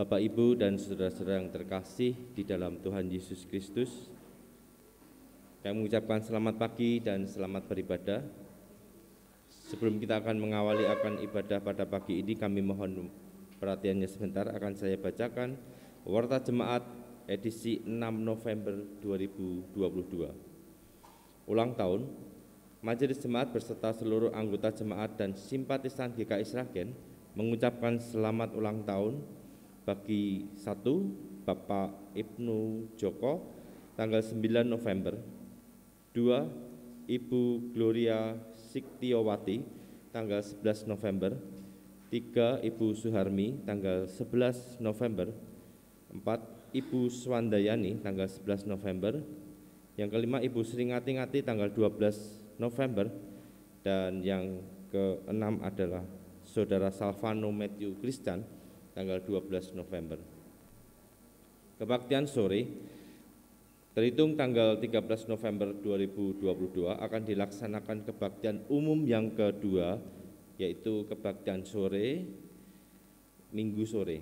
Bapak, Ibu, dan saudara-saudara yang terkasih di dalam Tuhan Yesus Kristus, kami mengucapkan selamat pagi dan selamat beribadah. Sebelum kita akan mengawali akan ibadah pada pagi ini, kami mohon perhatiannya sebentar. Akan saya bacakan Warta Jemaat edisi 6 November 2022. Ulang tahun, Majelis Jemaat beserta seluruh anggota jemaat dan simpatisan GKI Sragen mengucapkan selamat ulang tahun bagi 1. Bapak Ibnu Joko tanggal 9 November, 2. Ibu Gloria Siktiowati tanggal 11 November, 3. Ibu Suharmi tanggal 11 November, 4. Ibu Swandayani tanggal 11 November, yang kelima Ibu Sringati tanggal 12 November, dan yang keenam adalah Saudara Salvano Matthew Christian tanggal 12 November. Kebaktian sore terhitung tanggal 13 November 2022 akan dilaksanakan kebaktian umum yang kedua, yaitu kebaktian sore Minggu sore.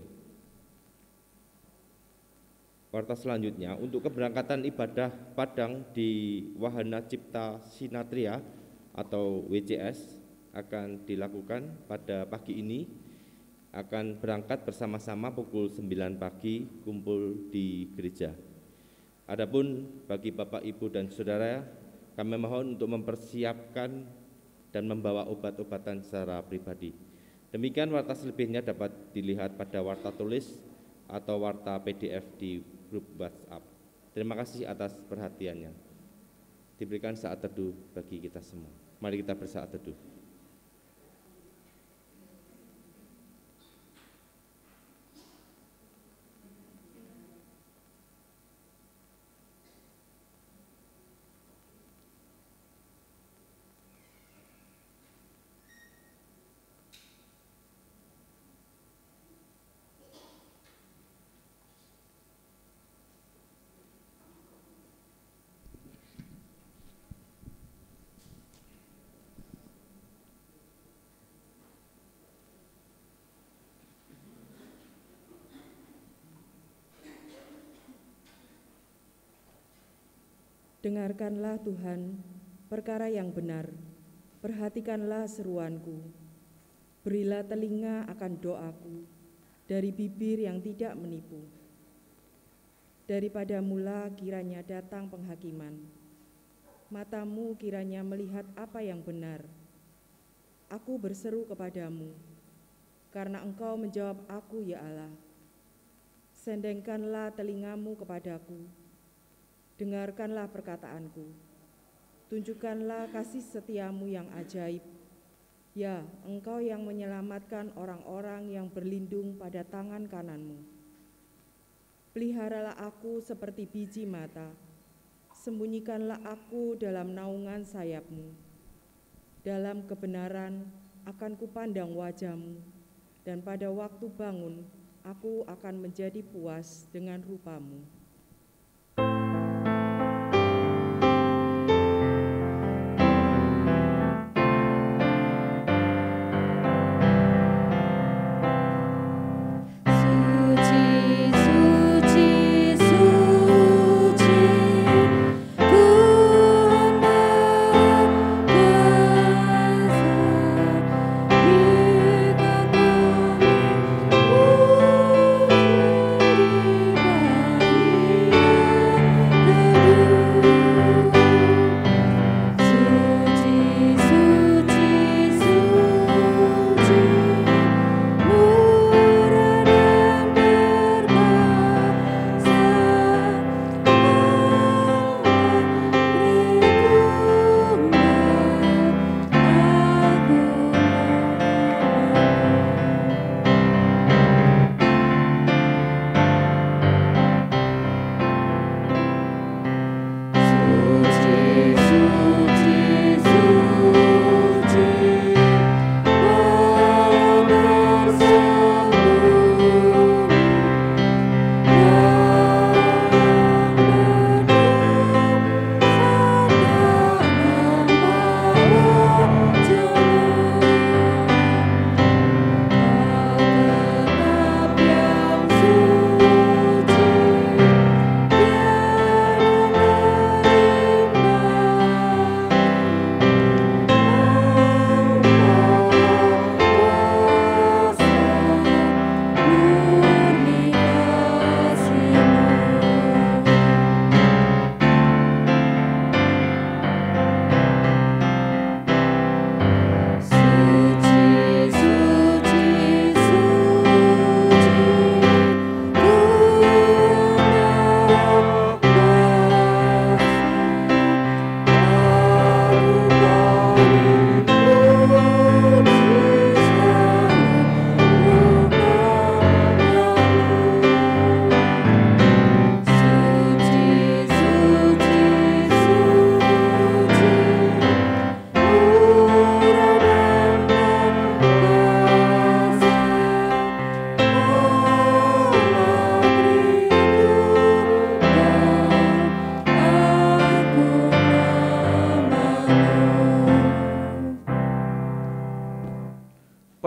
Warta selanjutnya, untuk keberangkatan ibadah Padang di Wahana Cipta Sinatria atau WCS akan dilakukan pada pagi ini. Akan berangkat bersama-sama pukul 9 pagi, kumpul di gereja. Adapun bagi Bapak, Ibu, dan Saudara, kami mohon untuk mempersiapkan dan membawa obat-obatan secara pribadi. Demikian warta selebihnya dapat dilihat pada warta tulis atau warta PDF di grup WhatsApp. Terima kasih atas perhatiannya. Diberikan saat teduh bagi kita semua. Mari kita bersaat teduh. Dengarkanlah Tuhan perkara yang benar, perhatikanlah seruanku, berilah telinga akan doaku, dari bibir yang tidak menipu. Daripada mula kiranya datang penghakiman, matamu kiranya melihat apa yang benar. Aku berseru kepadamu, karena Engkau menjawab aku, ya Allah. Sendengkanlah telingamu kepadaku, dengarkanlah perkataanku, tunjukkanlah kasih setiamu yang ajaib. Ya, Engkau yang menyelamatkan orang-orang yang berlindung pada tangan kananmu. Peliharalah aku seperti biji mata, sembunyikanlah aku dalam naungan sayapmu. Dalam kebenaran akan kupandang wajahmu, dan pada waktu bangun aku akan menjadi puas dengan rupamu. Bye.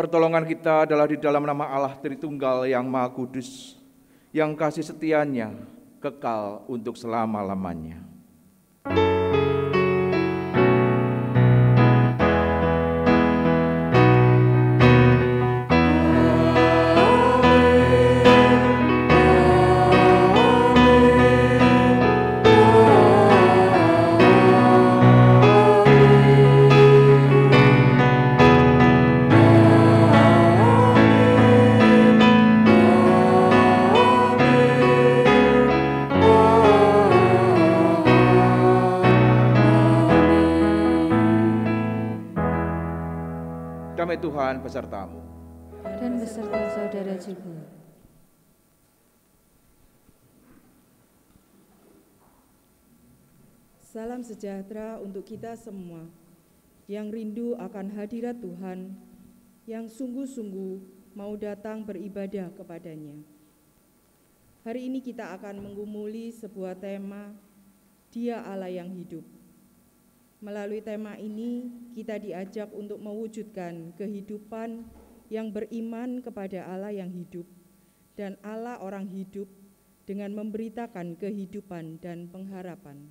Pertolongan kita adalah di dalam nama Allah Tritunggal yang Maha Kudus, yang kasih setianya kekal untuk selama-lamanya. Damai Tuhan besertamu. Dan beserta saudara juga. Salam sejahtera untuk kita semua yang rindu akan hadirat Tuhan, yang sungguh-sungguh mau datang beribadah kepadanya. Hari ini kita akan menggumuli sebuah tema, Dia Allah yang hidup. Melalui tema ini, kita diajak untuk mewujudkan kehidupan yang beriman kepada Allah yang hidup dan Allah orang hidup dengan memberitakan kehidupan dan pengharapan.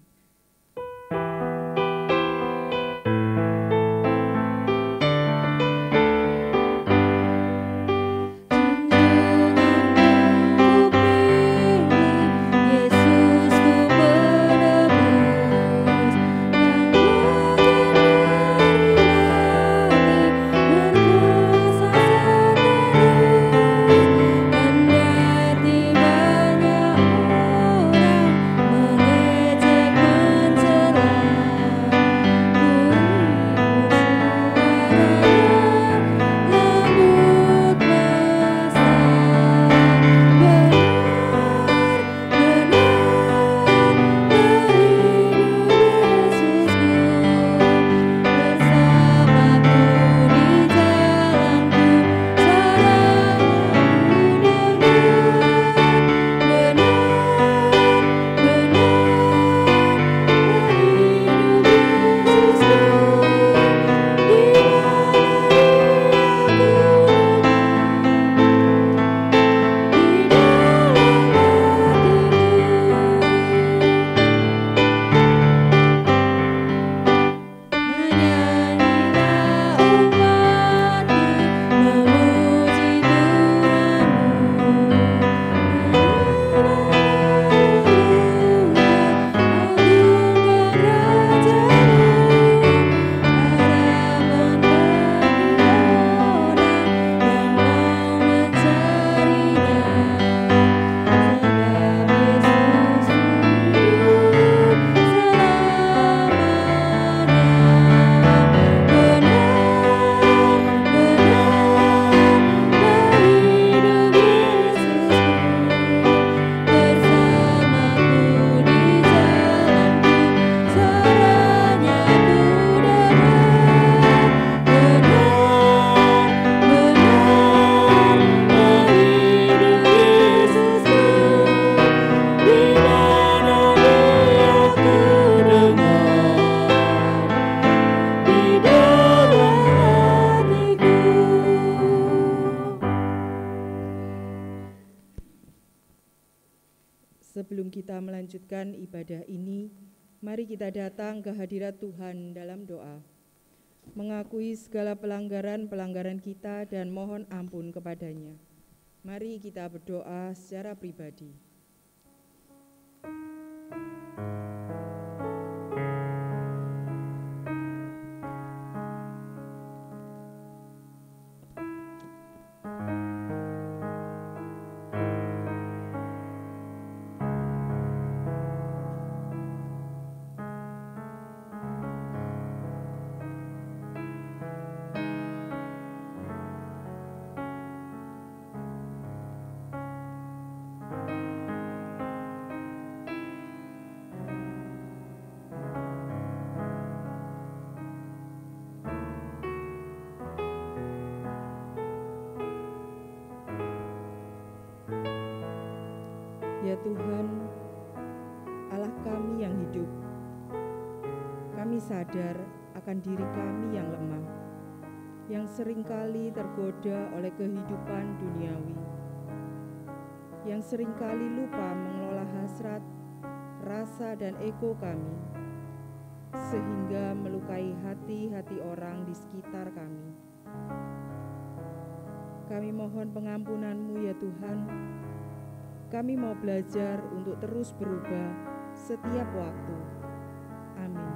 Sebelum kita melanjutkan ibadah ini, mari kita datang ke hadirat Tuhan dalam doa. Mengakui segala pelanggaran-pelanggaran kita dan mohon ampun kepadanya. Mari kita berdoa secara pribadi. Ya Tuhan, Allah kami yang hidup, kami sadar akan diri kami yang lemah, yang seringkali tergoda oleh kehidupan duniawi, yang seringkali lupa mengelola hasrat, rasa, dan ego kami, sehingga melukai hati-hati orang di sekitar kami. Kami mohon pengampunan-Mu ya Tuhan. Kami mau belajar untuk terus berubah setiap waktu. Amin.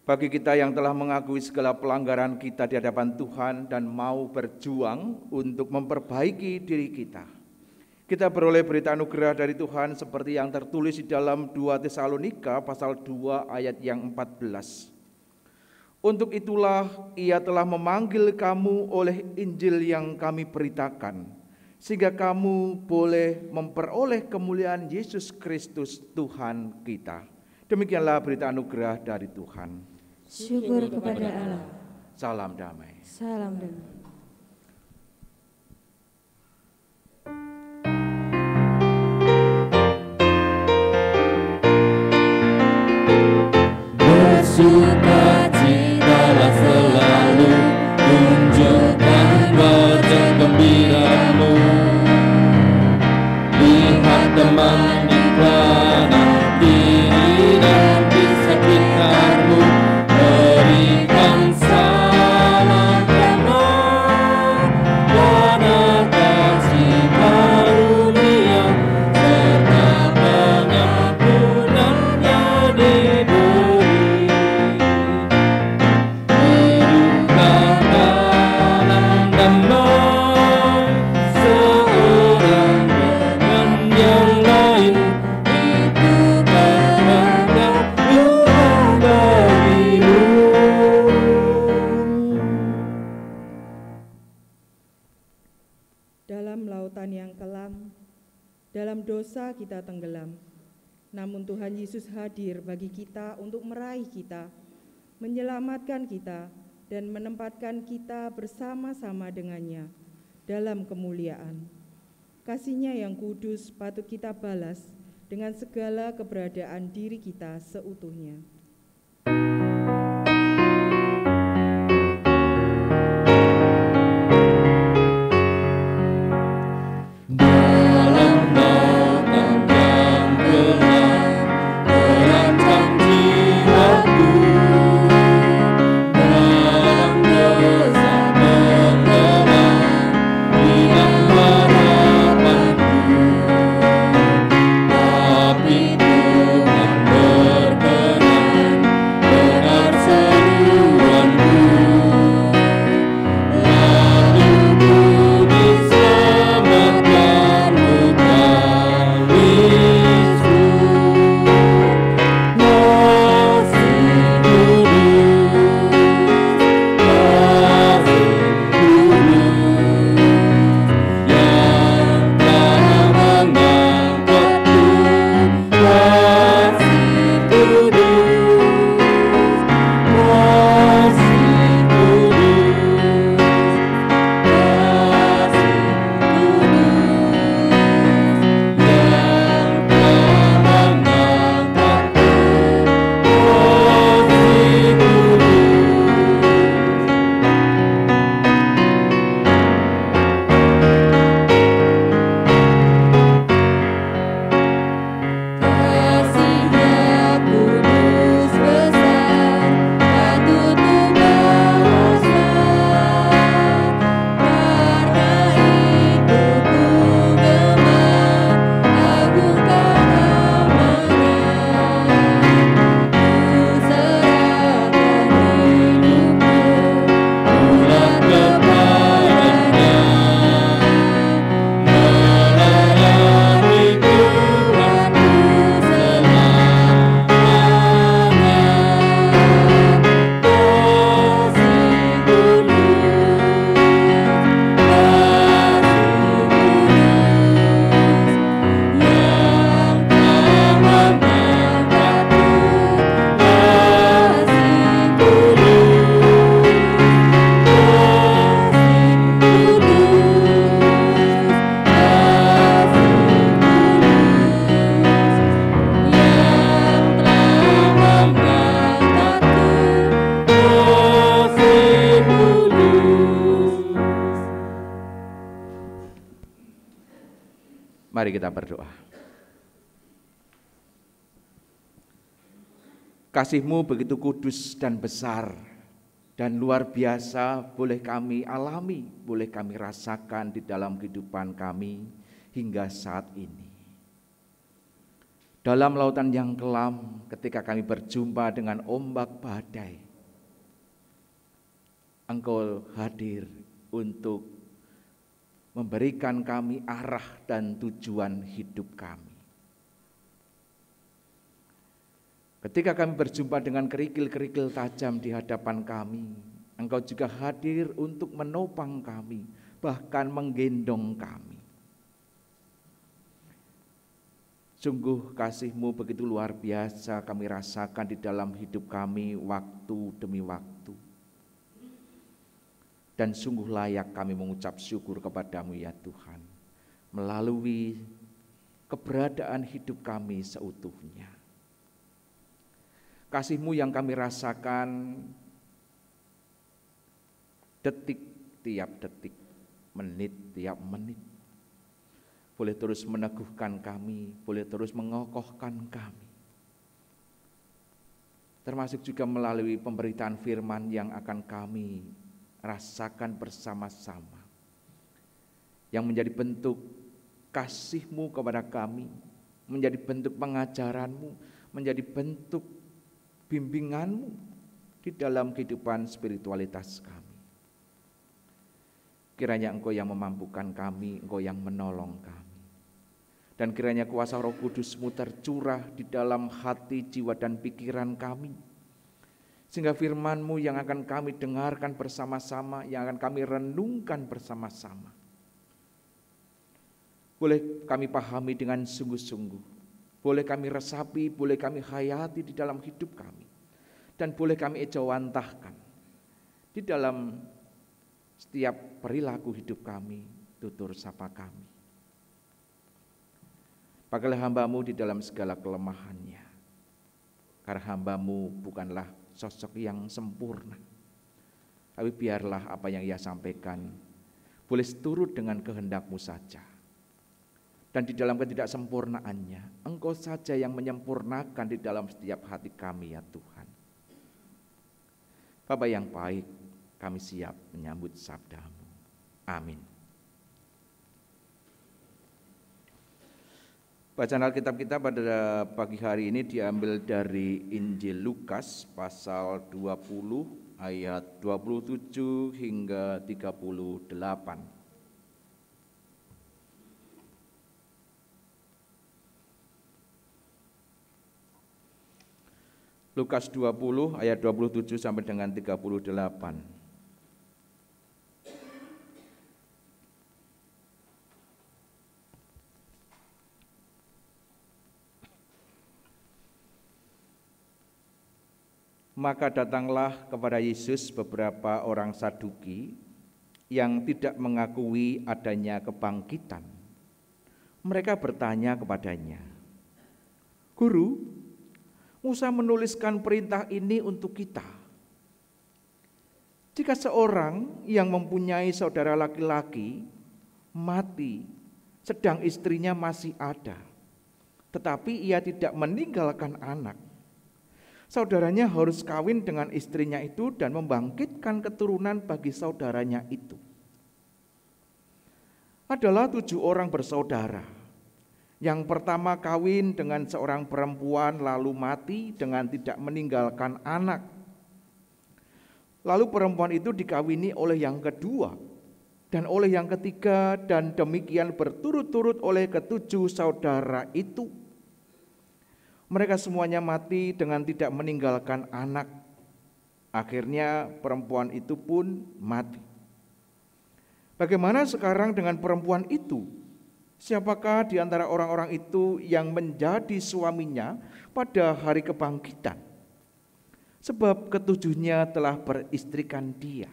Bagi kita yang telah mengakui segala pelanggaran kita di hadapan Tuhan dan mau berjuang untuk memperbaiki diri kita, kita beroleh berita anugerah dari Tuhan seperti yang tertulis di dalam 2 Tesalonika pasal 2 ayat yang 14. Untuk itulah Ia telah memanggil kamu oleh Injil yang kami beritakan, sehingga kamu boleh memperoleh kemuliaan Yesus Kristus Tuhan kita. Demikianlah berita anugerah dari Tuhan. Syukur kepada Allah. Salam damai. Salam damai. Bersukacitalah selalu, tunjukkan wajah gembiramu. Lihat teman di kanan kiri dan di sekitarmu, berikan salam damai dan kasih karunia serta pengampunannya diberi. Hiduplah dalam damai, seorang dengan yang lain, itu berkat Tuhan bagimu. Dalam lautan yang kelam, dalam dosa kita tenggelam. Namun Tuhan Yesus hadir bagi kita untuk meraih kita, menyelamatkan kita, dan menempatkan kita bersama-sama dengannya dalam kemuliaan. Kasih-Nya yang kudus patut kita balas dengan segala keberadaan diri kita seutuhnya. Mari kita berdoa. Kasih-Mu begitu kudus dan besar dan luar biasa, boleh kami alami, boleh kami rasakan di dalam kehidupan kami hingga saat ini. Dalam lautan yang kelam, ketika kami berjumpa dengan ombak badai, Engkau hadir untuk memberikan kami arah dan tujuan hidup kami. Ketika kami berjumpa dengan kerikil-kerikil tajam di hadapan kami, Engkau juga hadir untuk menopang kami, bahkan menggendong kami. Sungguh kasih-Mu begitu luar biasa kami rasakan di dalam hidup kami waktu demi waktu. Dan sungguh layak kami mengucap syukur kepada-Mu ya Tuhan, melalui keberadaan hidup kami seutuhnya. Kasih-Mu yang kami rasakan detik tiap detik, menit tiap menit, boleh terus meneguhkan kami, boleh terus mengokohkan kami. Termasuk juga melalui pemberitaan firman yang akan kami rasakan bersama-sama, yang menjadi bentuk kasih-Mu kepada kami, menjadi bentuk pengajaran-Mu, menjadi bentuk bimbingan-Mu di dalam kehidupan spiritualitas kami. Kiranya Engkau yang memampukan kami, Engkau yang menolong kami. Dan kiranya kuasa Roh Kudus-Mu tercurah di dalam hati, jiwa, dan pikiran kami. Sehingga firman-Mu yang akan kami dengarkan bersama-sama, yang akan kami renungkan bersama-sama, boleh kami pahami dengan sungguh-sungguh. Boleh kami resapi, boleh kami hayati di dalam hidup kami. Dan boleh kami ejawantahkan di dalam setiap perilaku hidup kami, tutur sapa kami. Pakailah hamba-Mu di dalam segala kelemahannya. Karena hamba-Mu bukanlah sosok yang sempurna. Tapi biarlah apa yang ia sampaikan boleh seturut dengan kehendak-Mu saja. Dan di dalam ketidaksempurnaannya, Engkau saja yang menyempurnakan di dalam setiap hati kami ya Tuhan. Bapa yang baik, kami siap menyambut sabda-Mu. Amin. Bacaan Alkitab kita pada pagi hari ini diambil dari Injil Lukas pasal 20 ayat 27 hingga 38. Lukas 20 ayat 27 sampai dengan 38. Maka datanglah kepada Yesus beberapa orang Saduki yang tidak mengakui adanya kebangkitan. Mereka bertanya kepadanya, "Guru, Musa menuliskan perintah ini untuk kita. Jika seorang yang mempunyai saudara laki-laki mati sedang istrinya masih ada, tetapi ia tidak meninggalkan anak, saudaranya harus kawin dengan istrinya itu dan membangkitkan keturunan bagi saudaranya itu. Adalah 7 orang bersaudara. Yang pertama kawin dengan seorang perempuan lalu mati dengan tidak meninggalkan anak. Lalu perempuan itu dikawini oleh yang kedua dan oleh yang ketiga, dan demikian berturut-turut oleh ke-7 saudara itu. Mereka semuanya mati dengan tidak meninggalkan anak. Akhirnya perempuan itu pun mati. Bagaimana sekarang dengan perempuan itu? Siapakah di antara orang-orang itu yang menjadi suaminya pada hari kebangkitan? Sebab ke-7-nya telah beristrikan dia."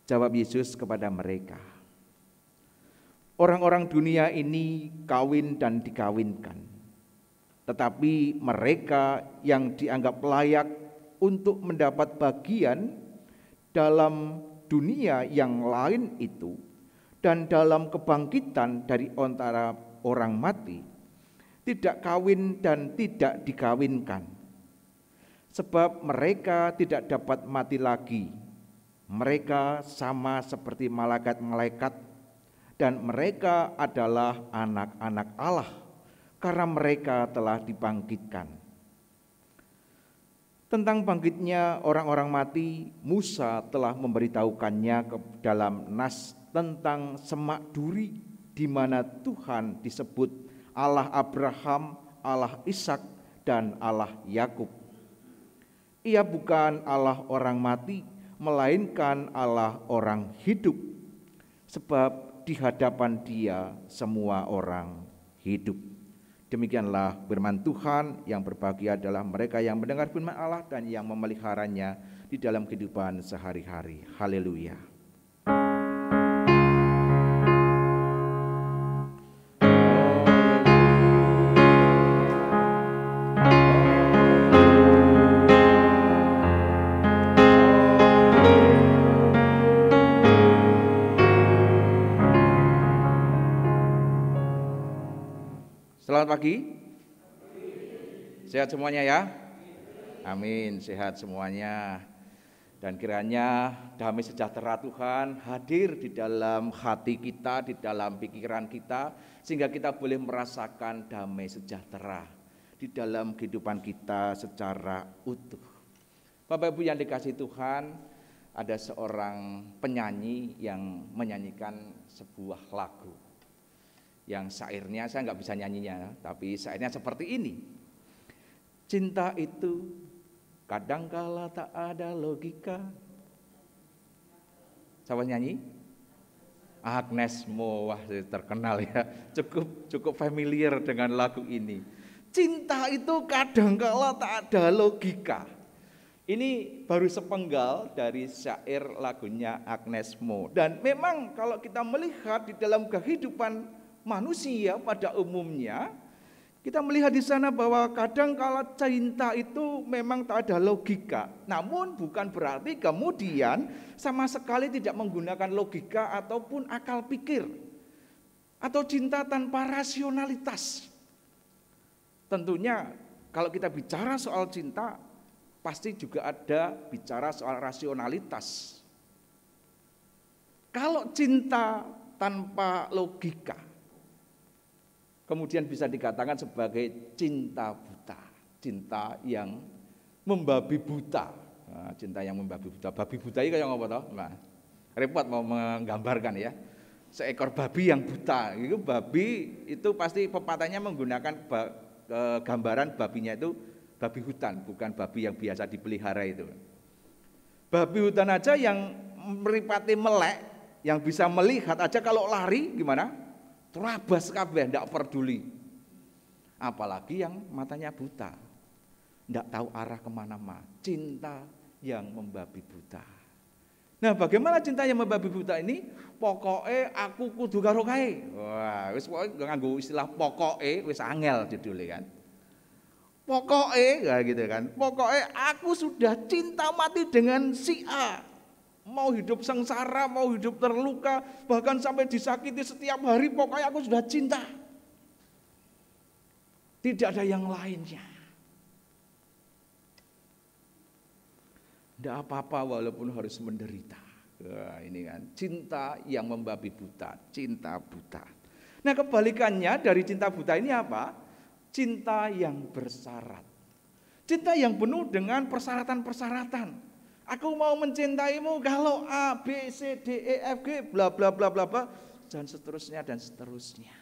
Jawab Yesus kepada mereka, "Orang-orang dunia ini kawin dan dikawinkan, tetapi mereka yang dianggap layak untuk mendapat bagian dalam dunia yang lain itu dan dalam kebangkitan dari antara orang mati, tidak kawin dan tidak dikawinkan. Sebab mereka tidak dapat mati lagi. Mereka sama seperti malaikat-malaikat, dan mereka adalah anak-anak Allah, karena mereka telah dibangkitkan. Tentang bangkitnya orang-orang mati, Musa telah memberitahukannya ke dalam nas tentang semak duri, di mana Tuhan disebut Allah Abraham, Allah Ishak, dan Allah Yakub. Ia bukan Allah orang mati, melainkan Allah orang hidup, sebab di hadapan Dia semua orang hidup. Demikianlah firman Tuhan. Yang berbahagia adalah mereka yang mendengar firman Allah dan yang memeliharanya di dalam kehidupan sehari-hari. Haleluya. Selamat pagi. Sehat semuanya ya? Amin, sehat semuanya. Dan kiranya damai sejahtera Tuhan hadir di dalam hati kita, di dalam pikiran kita, sehingga kita boleh merasakan damai sejahtera di dalam kehidupan kita secara utuh. Bapak Ibu yang dikasihi Tuhan, ada seorang penyanyi yang menyanyikan sebuah lagu. Yang syairnya saya nggak bisa nyanyinya, tapi syairnya seperti ini. Cinta itu kadangkala tak ada logika. Siapa nyanyi? Agnes Mo, wah terkenal ya, cukup familiar dengan lagu ini. Cinta itu kadangkala tak ada logika. Ini baru sepenggal dari syair lagunya Agnes Mo. Dan memang kalau kita melihat di dalam kehidupan manusia pada umumnya, kita melihat di sana bahwa kadang kala cinta itu memang tak ada logika. Namun bukan berarti kemudian sama sekali tidak menggunakan logika ataupun akal pikir, atau cinta tanpa rasionalitas. Tentunya kalau kita bicara soal cinta, pasti juga ada bicara soal rasionalitas. Kalau cinta tanpa logika, kemudian bisa dikatakan sebagai cinta buta, cinta yang membabi buta. Nah, cinta yang membabi buta. Babi buta ini kayak apa toh? Nah, repot mau menggambarkan ya. Seekor babi yang buta. Itu babi itu pasti pepatahnya menggunakan gambaran babinya itu babi hutan, bukan babi yang biasa dipelihara itu. Babi hutan aja yang meripati melek, yang bisa melihat aja kalau lari gimana? Terabas kabeh, tidak peduli. Apalagi yang matanya buta, tidak tahu arah kemana-mana. Cinta yang membabi buta. Nah, bagaimana cinta yang membabi buta ini? Pokoknya aku kudu karo kae. Wah, wis nganggo istilah pokoknya wis angel judulnya kan. Pokoknya gitu kan. Pokoknya aku sudah cinta mati dengan si A. Mau hidup sengsara, mau hidup terluka, bahkan sampai disakiti setiap hari, pokoknya aku sudah cinta. Tidak ada yang lainnya. Tidak apa-apa walaupun harus menderita. Wah, ini kan cinta yang membabi buta, cinta buta. Nah, kebalikannya dari cinta buta ini apa? Cinta yang bersyarat. Cinta yang penuh dengan persyaratan-persyaratan. Aku mau mencintaimu kalau A, B, C, D, E, F, G, bla bla bla bla bla, dan seterusnya dan seterusnya.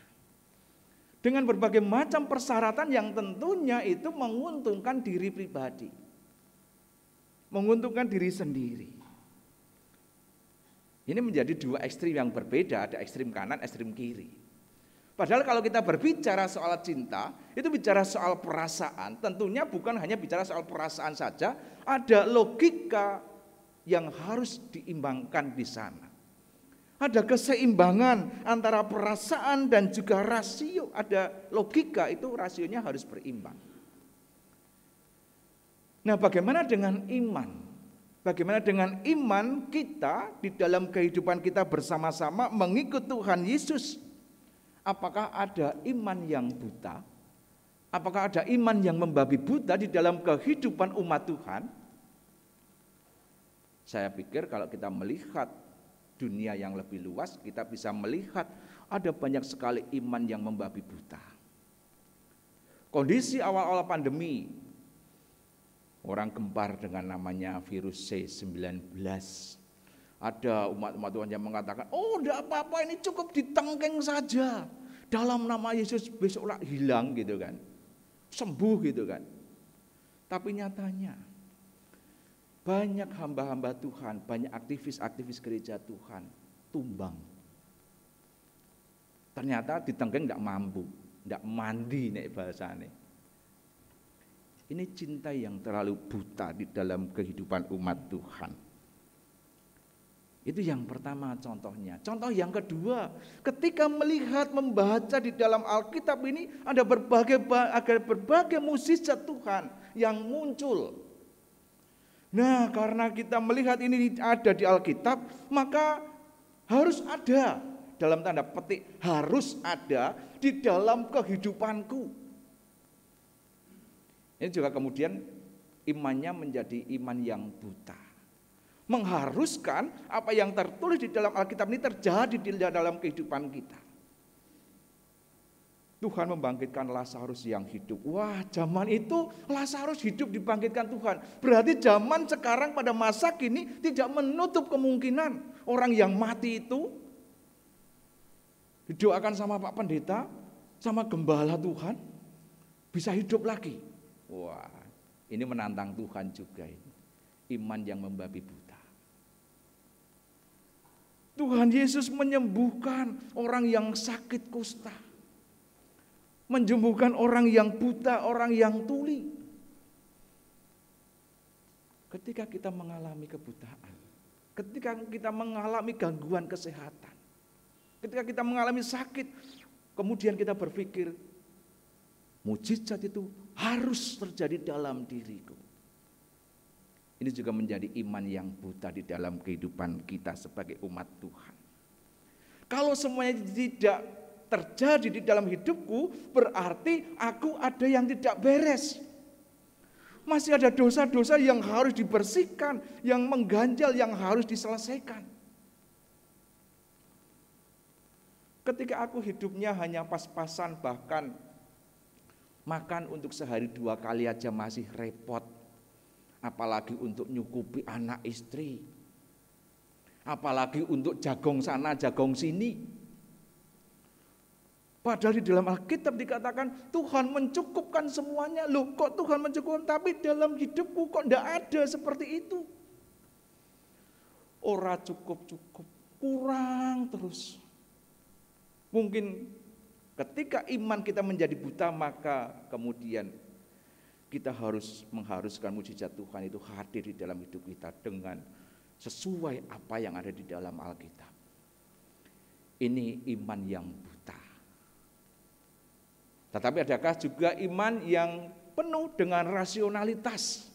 Dengan berbagai macam persyaratan yang tentunya itu menguntungkan diri pribadi. Menguntungkan diri sendiri. Ini menjadi dua ekstrim yang berbeda, ada ekstrim kanan, ekstrim kiri. Padahal kalau kita berbicara soal cinta, itu bicara soal perasaan, tentunya bukan hanya bicara soal perasaan saja, ada logika yang harus diimbangkan di sana. Ada keseimbangan antara perasaan dan juga rasio, ada logika, itu rasionya harus berimbang. Nah, bagaimana dengan iman? Bagaimana dengan iman kita di dalam kehidupan kita bersama-sama mengikut Tuhan Yesus? Apakah ada iman yang buta? Apakah ada iman yang membabi buta di dalam kehidupan umat Tuhan? Saya pikir kalau kita melihat dunia yang lebih luas, kita bisa melihat ada banyak sekali iman yang membabi buta. Kondisi awal-awal pandemi, orang gempar dengan namanya virus C-19. Ada umat-umat Tuhan yang mengatakan, oh enggak apa-apa, ini cukup ditengkeng saja. Dalam nama Yesus besoklah hilang gitu kan. Sembuh gitu kan. Tapi nyatanya banyak hamba-hamba Tuhan, banyak aktivis-aktivis gereja Tuhan tumbang. Ternyata ditengkeng tidak mampu, tidak mandi nek bahasane. Ini cinta yang terlalu buta di dalam kehidupan umat Tuhan. Itu yang pertama contohnya. Contoh yang kedua, ketika melihat, membaca di dalam Alkitab ini ada berbagai mukjizat Tuhan yang muncul. Nah, karena kita melihat ini ada di Alkitab, maka harus ada, dalam tanda petik, harus ada di dalam kehidupanku. Ini juga kemudian imannya menjadi iman yang buta. Mengharuskan apa yang tertulis di dalam Alkitab ini terjadi di dalam kehidupan kita. Tuhan membangkitkan Lazarus yang hidup. Wah, zaman itu Lazarus hidup dibangkitkan Tuhan. Berarti zaman sekarang pada masa kini tidak menutup kemungkinan orang yang mati itu didoakan sama Pak Pendeta, sama gembala Tuhan, bisa hidup lagi. Wah, ini menantang Tuhan juga ini. Iman yang membabi buta. Tuhan Yesus menyembuhkan orang yang sakit kusta. Menyembuhkan orang yang buta, orang yang tuli. Ketika kita mengalami kebutaan, ketika kita mengalami gangguan kesehatan, ketika kita mengalami sakit, kemudian kita berpikir, mukjizat itu harus terjadi dalam diriku. Ini juga menjadi iman yang buta di dalam kehidupan kita sebagai umat Tuhan. Kalau semuanya tidak terjadi di dalam hidupku, berarti aku ada yang tidak beres. Masih ada dosa-dosa yang harus dibersihkan, yang mengganjal, yang harus diselesaikan. Ketika aku hidupnya hanya pas-pasan, bahkan makan untuk sehari 2 kali aja masih repot. Apalagi untuk nyukupi anak istri, apalagi untuk jagong sana jagong sini. Padahal di dalam Alkitab dikatakan Tuhan mencukupkan semuanya. Loh, kok Tuhan mencukupkan, tapi dalam hidupku kok tidak ada seperti itu. Ora cukup-cukup, kurang terus. Mungkin ketika iman kita menjadi buta, maka kemudian kita harus mengharuskan mukjizat Tuhan itu hadir di dalam hidup kita dengan sesuai apa yang ada di dalam Alkitab. Ini iman yang buta. Tetapi adakah juga iman yang penuh dengan rasionalitas?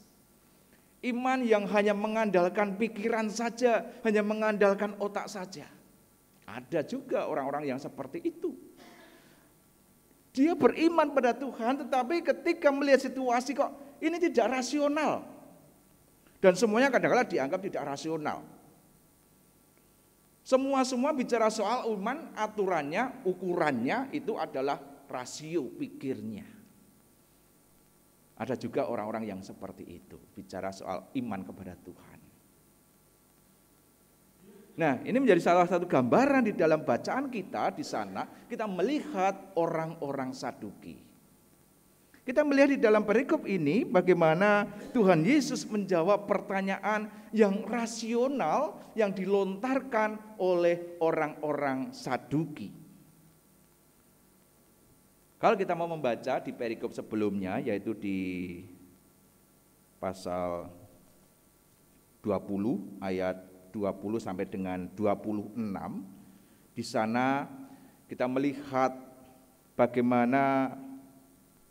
Iman yang hanya mengandalkan pikiran saja, hanya mengandalkan otak saja. Ada juga orang-orang yang seperti itu. Dia beriman pada Tuhan, tetapi ketika melihat situasi kok ini tidak rasional. Dan semuanya kadang-kadang dianggap tidak rasional. Semua bicara soal iman, aturannya, ukurannya itu adalah rasio pikirnya. Ada juga orang-orang yang seperti itu, bicara soal iman kepada Tuhan. Nah, ini menjadi salah satu gambaran di dalam bacaan kita di sana. Kita melihat orang-orang Saduki. Kita melihat di dalam perikop ini bagaimana Tuhan Yesus menjawab pertanyaan yang rasional yang dilontarkan oleh orang-orang Saduki. Kalau kita mau membaca di perikop sebelumnya, yaitu di pasal 20 ayat 20 sampai dengan 26, di sana kita melihat bagaimana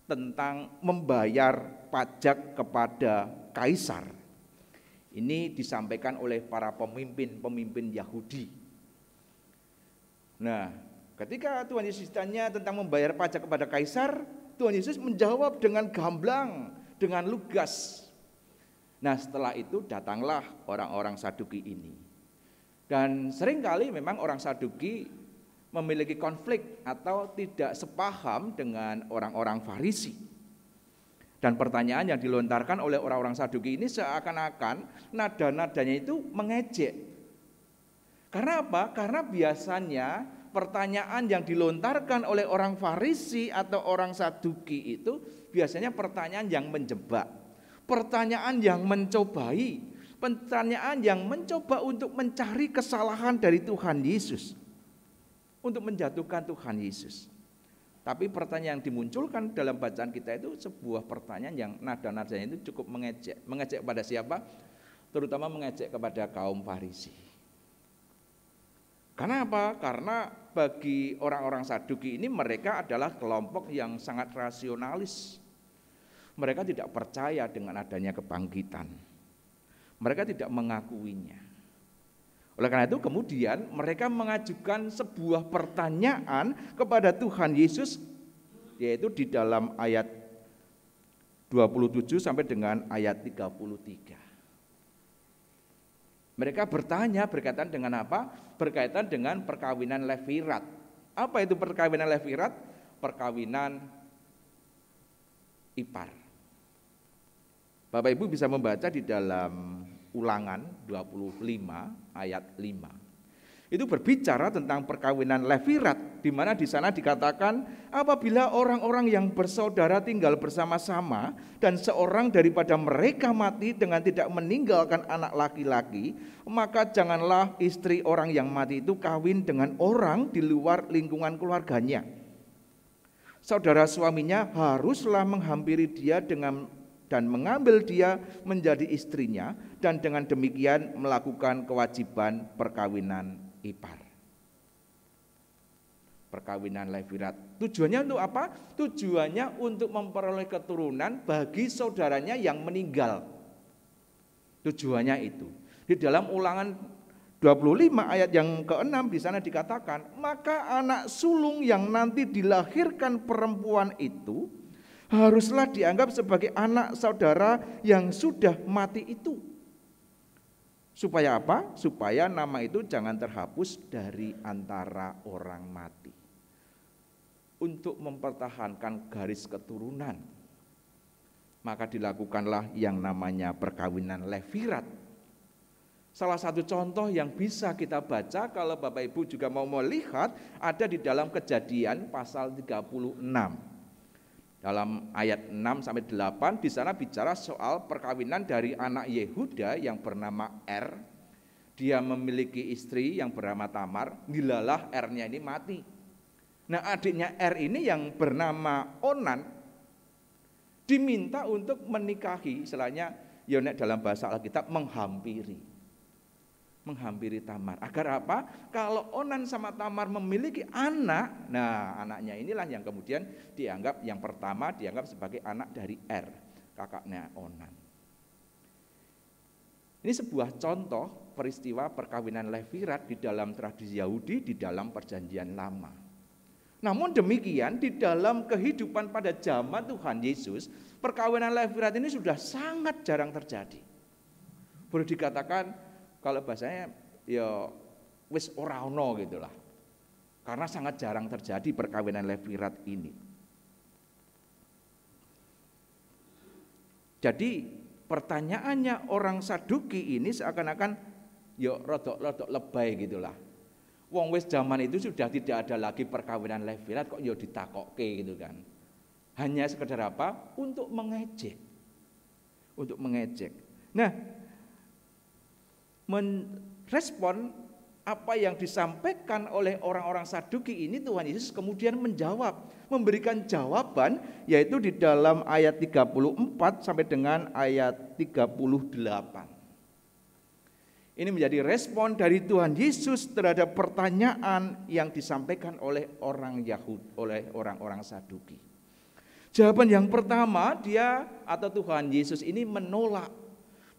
tentang membayar pajak kepada kaisar. Ini disampaikan oleh para pemimpin Yahudi. Nah, ketika Tuhan Yesus ditanya tentang membayar pajak kepada kaisar, Tuhan Yesus menjawab dengan gamblang, dengan lugas. Nah, setelah itu datanglah orang-orang Saduki ini. Dan seringkali memang orang Saduki memiliki konflik atau tidak sepaham dengan orang-orang Farisi. Dan pertanyaan yang dilontarkan oleh orang-orang Saduki ini seakan-akan nada-nadanya itu mengejek. Karena apa? Karena biasanya pertanyaan yang dilontarkan oleh orang Farisi atau orang Saduki itu biasanya pertanyaan yang menjebak, pertanyaan yang mencobai, pertanyaan yang mencoba untuk mencari kesalahan dari Tuhan Yesus, untuk menjatuhkan Tuhan Yesus. Tapi pertanyaan yang dimunculkan dalam bacaan kita itu sebuah pertanyaan yang nada-nadanya itu cukup mengejek. Mengejek pada siapa? Terutama mengejek kepada kaum Farisi. Karena apa? Karena bagi orang-orang Saduki ini mereka adalah kelompok yang sangat rasionalis. Mereka tidak percaya dengan adanya kebangkitan. Mereka tidak mengakuinya. Oleh karena itu kemudian mereka mengajukan sebuah pertanyaan kepada Tuhan Yesus, yaitu di dalam ayat 27 sampai dengan ayat 33. Mereka bertanya berkaitan dengan apa? Berkaitan dengan perkawinan levirat. Apa itu perkawinan levirat? Perkawinan ipar. Bapak Ibu bisa membaca di dalam Ulangan 25 ayat 5. Itu berbicara tentang perkawinan levirat, di mana di sana dikatakan apabila orang-orang yang bersaudara tinggal bersama-sama dan seorang daripada mereka mati dengan tidak meninggalkan anak laki-laki, maka janganlah istri orang yang mati itu kawin dengan orang di luar lingkungan keluarganya. Saudara suaminya haruslah menghampiri dia dan mengambil dia menjadi istrinya, dan dengan demikian melakukan kewajiban perkawinan ipar. Perkawinan levirat. Tujuannya untuk apa? Tujuannya untuk memperoleh keturunan bagi saudaranya yang meninggal. Tujuannya itu. Di dalam Ulangan 25 ayat yang ke-6 di sana dikatakan, maka anak sulung yang nanti dilahirkan perempuan itu haruslah dianggap sebagai anak saudara yang sudah mati itu. Supaya apa? Supaya nama itu jangan terhapus dari antara orang mati. Untuk mempertahankan garis keturunan, maka dilakukanlah yang namanya perkawinan levirat. Salah satu contoh yang bisa kita baca kalau Bapak Ibu juga mau melihat ada di dalam Kejadian pasal 36. Dalam ayat 6 sampai 8 di sana bicara soal perkawinan dari anak Yehuda yang bernama Er. Dia memiliki istri yang bernama Tamar, dilalah Er-nya ini mati. Nah, adiknya Er ini yang bernama Onan diminta untuk menikahi, istilahnya ya dalam bahasa Alkitab menghampiri Tamar. Agar apa? Kalau Onan sama Tamar memiliki anak, nah anaknya inilah yang kemudian dianggap yang pertama dianggap sebagai anak dari Er, kakaknya Onan. Ini sebuah contoh peristiwa perkawinan levirat di dalam tradisi Yahudi di dalam Perjanjian Lama. Namun demikian di dalam kehidupan pada zaman Tuhan Yesus, perkawinan levirat ini sudah sangat jarang terjadi. Boleh dikatakan kalau bahasanya ya wis ora ono gitulah. Karena sangat jarang terjadi perkawinan levirat ini. Jadi pertanyaannya orang Saduki ini seakan-akan ya rodok-rodok lebay gitulah. Wong wis zaman itu sudah tidak ada lagi perkawinan levirat kok ya ditakokke gitu kan. Hanya sekedar apa? Untuk mengejek. Untuk mengejek. Nah, merespon apa yang disampaikan oleh orang-orang Saduki ini, Tuhan Yesus kemudian menjawab, memberikan jawaban, yaitu di dalam ayat 34 sampai dengan ayat 38. Ini menjadi respon dari Tuhan Yesus terhadap pertanyaan yang disampaikan oleh orang Yahudi, oleh orang-orang Saduki. Jawaban yang pertama, dia atau Tuhan Yesus ini menolak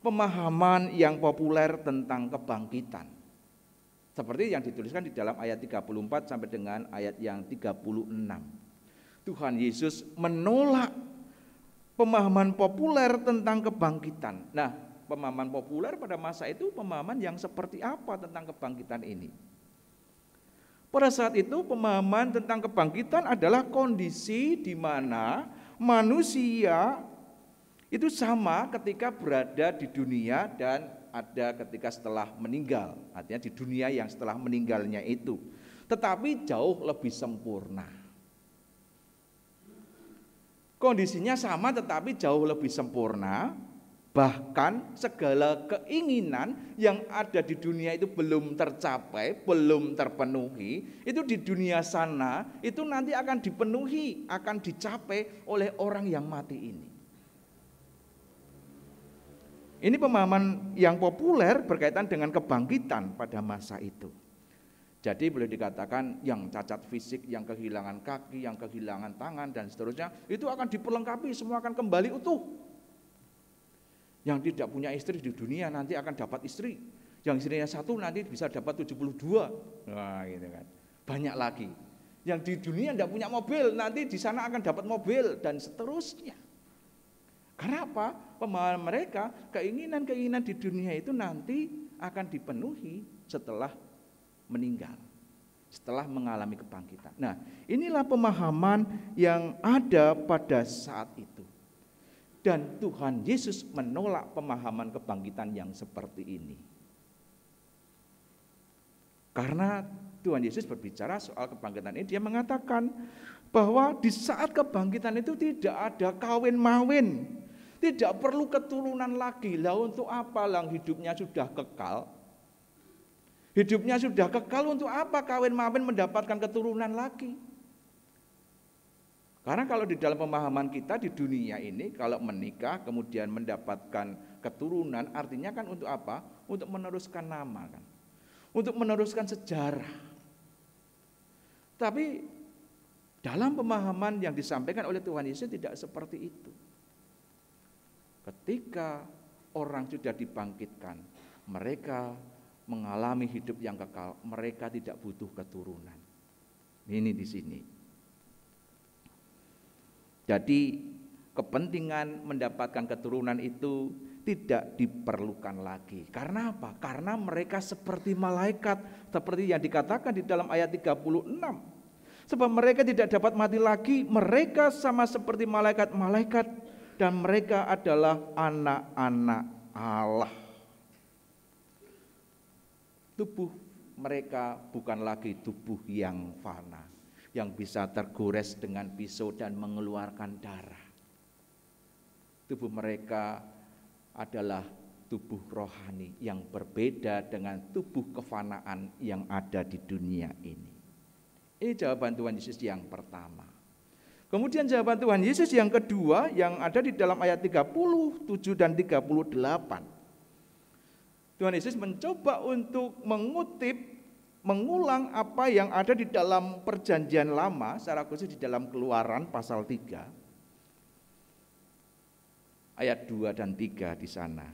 pemahaman yang populer tentang kebangkitan. Seperti yang dituliskan di dalam ayat 34 sampai dengan ayat yang 36. Tuhan Yesus menolak pemahaman populer tentang kebangkitan. Nah, pemahaman populer pada masa itu pemahaman yang seperti apa tentang kebangkitan ini? Pada saat itu pemahaman tentang kebangkitan adalah kondisi di mana manusia itu sama ketika berada di dunia dan ada ketika setelah meninggal. Artinya di dunia yang setelah meninggalnya itu. Tetapi jauh lebih sempurna. Kondisinya sama tetapi jauh lebih sempurna. Bahkan segala keinginan yang ada di dunia itu belum tercapai, belum terpenuhi. Itu di dunia sana itu nanti akan dipenuhi, akan dicapai oleh orang yang mati ini. Ini pemahaman yang populer berkaitan dengan kebangkitan pada masa itu. Jadi boleh dikatakan yang cacat fisik, yang kehilangan kaki, yang kehilangan tangan dan seterusnya, itu akan diperlengkapi, semua akan kembali utuh. Yang tidak punya istri di dunia nanti akan dapat istri. Yang istrinya satu nanti bisa dapat 72. Nah, gitu kan. Banyak lagi. Yang di dunia tidak punya mobil, nanti di sana akan dapat mobil dan seterusnya. Karena apa? Pemahaman mereka, keinginan-keinginan di dunia itu nanti akan dipenuhi setelah meninggal, setelah mengalami kebangkitan. Nah, inilah pemahaman yang ada pada saat itu. Dan Tuhan Yesus menolak pemahaman kebangkitan yang seperti ini. Karena Tuhan Yesus berbicara soal kebangkitan ini, dia mengatakan bahwa di saat kebangkitan itu tidak ada kawin-mawin. Tidak perlu keturunan lagi. Lah untuk apa? Lang hidupnya sudah kekal. Hidupnya sudah kekal, untuk apa kawin-mawin mendapatkan keturunan lagi? Karena kalau di dalam pemahaman kita di dunia ini, kalau menikah kemudian mendapatkan keturunan, artinya kan untuk apa? Untuk meneruskan nama kan. Untuk meneruskan sejarah. Tapi dalam pemahaman yang disampaikan oleh Tuhan Yesus tidak seperti itu. Ketika orang sudah dibangkitkan, mereka mengalami hidup yang kekal, mereka tidak butuh keturunan. Ini di sini. Jadi kepentingan mendapatkan keturunan itu tidak diperlukan lagi. Karena apa? Karena mereka seperti malaikat, seperti yang dikatakan di dalam ayat 36. Sebab mereka tidak dapat mati lagi, mereka sama seperti malaikat-malaikat, dan mereka adalah anak-anak Allah. Tubuh mereka bukan lagi tubuh yang fana, yang bisa tergores dengan pisau dan mengeluarkan darah. Tubuh mereka adalah tubuh rohani yang berbeda dengan tubuh kefanaan yang ada di dunia ini. Ini jawaban Tuhan Yesus yang pertama. Kemudian jawaban Tuhan Yesus yang kedua yang ada di dalam ayat 37 dan 38. Tuhan Yesus mencoba untuk mengulang apa yang ada di dalam perjanjian lama, secara khusus di dalam Keluaran pasal 3. Ayat 2 dan 3 di sana.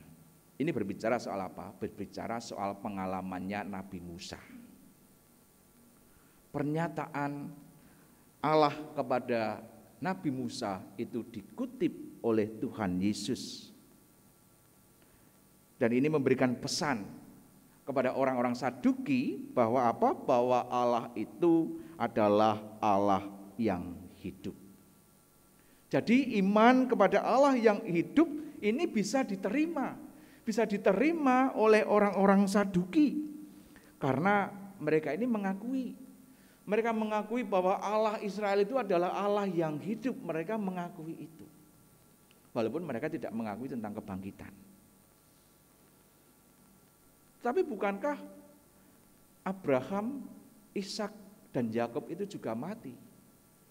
Ini berbicara soal apa? Berbicara soal pengalamannya Nabi Musa. Pernyataan Allah kepada Nabi Musa itu dikutip oleh Tuhan Yesus. Dan ini memberikan pesan kepada orang-orang Saduki bahwa apa? Bahwa Allah itu adalah Allah yang hidup. Jadi iman kepada Allah yang hidup ini bisa diterima. Bisa diterima oleh orang-orang Saduki. Karena mereka ini mengakui. Mereka mengakui bahwa Allah Israel itu adalah Allah yang hidup. Mereka mengakui itu. Walaupun mereka tidak mengakui tentang kebangkitan. Tapi bukankah Abraham, Ishak, dan Yakub itu juga mati?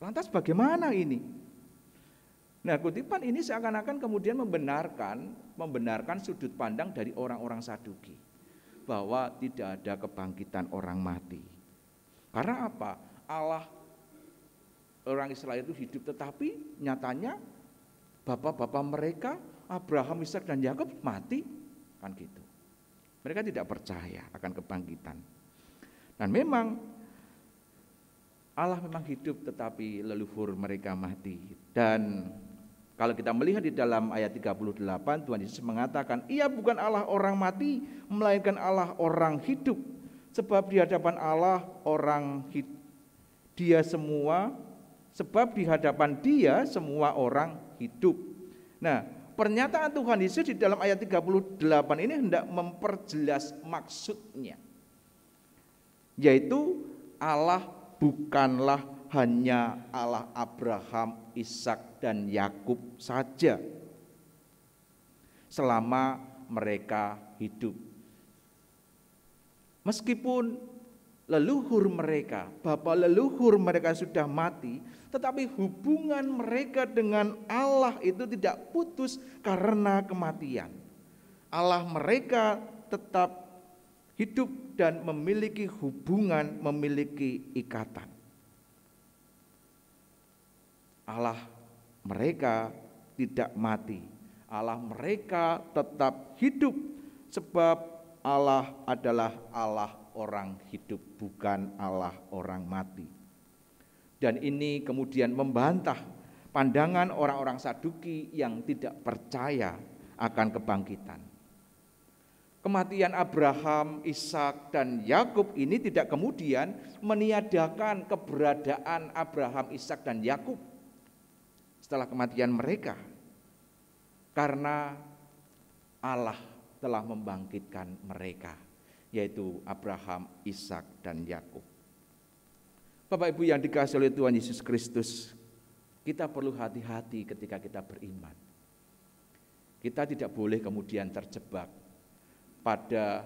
Lantas bagaimana ini? Nah, kutipan ini seakan-akan kemudian membenarkan sudut pandang dari orang-orang Saduki. Bahwa tidak ada kebangkitan orang mati. Karena apa? Allah orang Israel itu hidup, tetapi nyatanya bapak-bapak mereka Abraham, Ishak dan Yakub mati. kan gitu. Mereka tidak percaya akan kebangkitan. Dan memang Allah memang hidup, tetapi leluhur mereka mati. Dan kalau kita melihat di dalam ayat 38, Tuhan Yesus mengatakan, Ia bukan Allah orang mati, melainkan Allah orang hidup. Sebab di hadapan Allah orang hidup. Sebab di hadapan Dia semua orang hidup. Nah, pernyataan Tuhan Yesus di dalam ayat 38 ini hendak memperjelas maksudnya. Yaitu Allah bukanlah hanya Allah Abraham, Ishak dan Yakub saja selama mereka hidup. Meskipun leluhur mereka, bapak leluhur mereka sudah mati, tetapi hubungan mereka dengan Allah itu tidak putus karena kematian. Allah mereka tetap hidup dan memiliki hubungan, memiliki ikatan. Allah mereka tidak mati. Allah mereka tetap hidup, sebab Allah adalah Allah orang hidup, bukan Allah orang mati. Dan ini kemudian membantah pandangan orang-orang Saduki yang tidak percaya akan kebangkitan. Kematian Abraham, Ishak dan Yakub ini tidak kemudian meniadakan keberadaan Abraham, Ishak dan Yakub setelah kematian mereka, karena Allah telah membangkitkan mereka, yaitu Abraham, Ishak dan Yakub. Bapak Ibu yang dikasihi oleh Tuhan Yesus Kristus, kita perlu hati-hati ketika kita beriman. Kita tidak boleh kemudian terjebak pada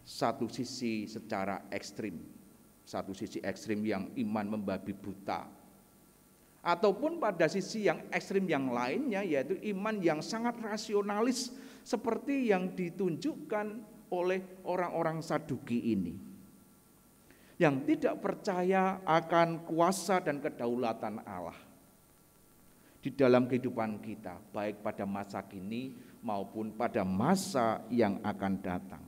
satu sisi secara ekstrim, satu sisi ekstrim yang iman membabi buta, ataupun pada sisi yang ekstrim yang lainnya, yaitu iman yang sangat rasionalis seperti yang ditunjukkan oleh orang-orang Saduki ini, yang tidak percaya akan kuasa dan kedaulatan Allah di dalam kehidupan kita, baik pada masa kini maupun pada masa yang akan datang.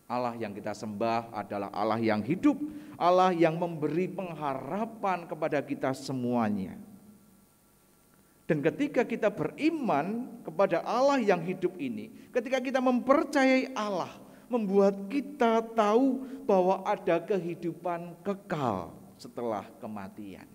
Allah yang kita sembah adalah Allah yang hidup, Allah yang memberi pengharapan kepada kita semuanya. Dan ketika kita beriman kepada Allah yang hidup ini, ketika kita mempercayai Allah, membuat kita tahu bahwa ada kehidupan kekal setelah kematian.